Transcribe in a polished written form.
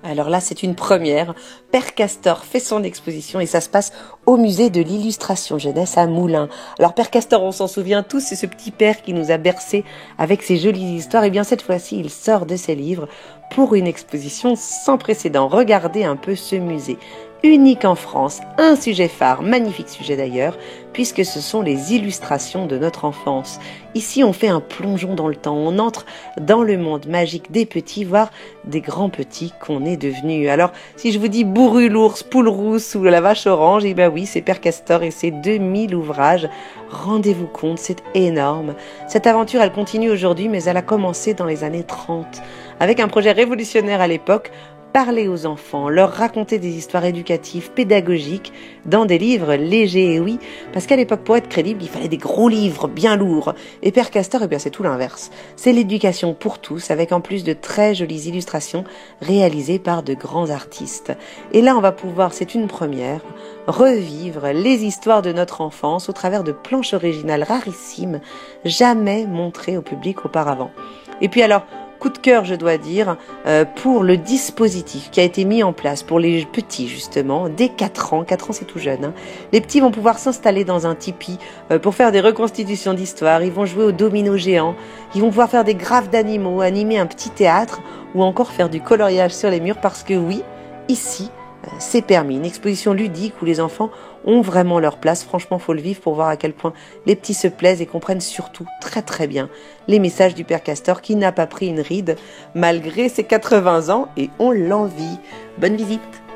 Alors là, c'est une première. Père Castor fait son exposition et ça se passe au musée de l'illustration jeunesse à Moulins. Alors Père Castor, on s'en souvient tous, c'est ce petit père qui nous a bercés avec ses jolies histoires. Et bien cette fois-ci, il sort de ses livres pour une exposition sans précédent. Regardez un peu ce musée. Unique en France, un sujet phare, magnifique sujet d'ailleurs, puisque ce sont les illustrations de notre enfance. Ici, on fait un plongeon dans le temps, on entre dans le monde magique des petits, voire des grands petits qu'on est devenus. Alors, si je vous dis Bourru l'ours, Poule rousse ou la vache orange, eh ben oui, c'est Père Castor et ses 2000 ouvrages. Rendez-vous compte, c'est énorme. Cette aventure, elle continue aujourd'hui, mais elle a commencé dans les années 30, avec un projet révolutionnaire à l'époque. Parler aux enfants, leur raconter des histoires éducatives, pédagogiques, dans des livres légers, et oui, parce qu'à l'époque, pour être crédible, il fallait des gros livres bien lourds. Et Père Castor, eh bien, c'est tout l'inverse. C'est l'éducation pour tous, avec en plus de très jolies illustrations réalisées par de grands artistes. Et là, on va pouvoir, c'est une première, revivre les histoires de notre enfance au travers de planches originales rarissimes, jamais montrées au public auparavant. Et puis alors, coup de cœur, je dois dire, pour le dispositif qui a été mis en place pour les petits, justement, dès 4 ans. 4 ans, c'est tout jeune. Les petits vont pouvoir s'installer dans un tipi pour faire des reconstitutions d'histoire. Ils vont jouer au domino géant. Ils vont pouvoir faire des graphes d'animaux, animer un petit théâtre ou encore faire du coloriage sur les murs parce que oui, ici, c'est permis. Une exposition ludique où les enfants ont vraiment leur place. Franchement, faut le vivre pour voir à quel point les petits se plaisent et comprennent surtout très très bien les messages du Père Castor qui n'a pas pris une ride malgré ses 80 ans et on l'envie. Bonne visite!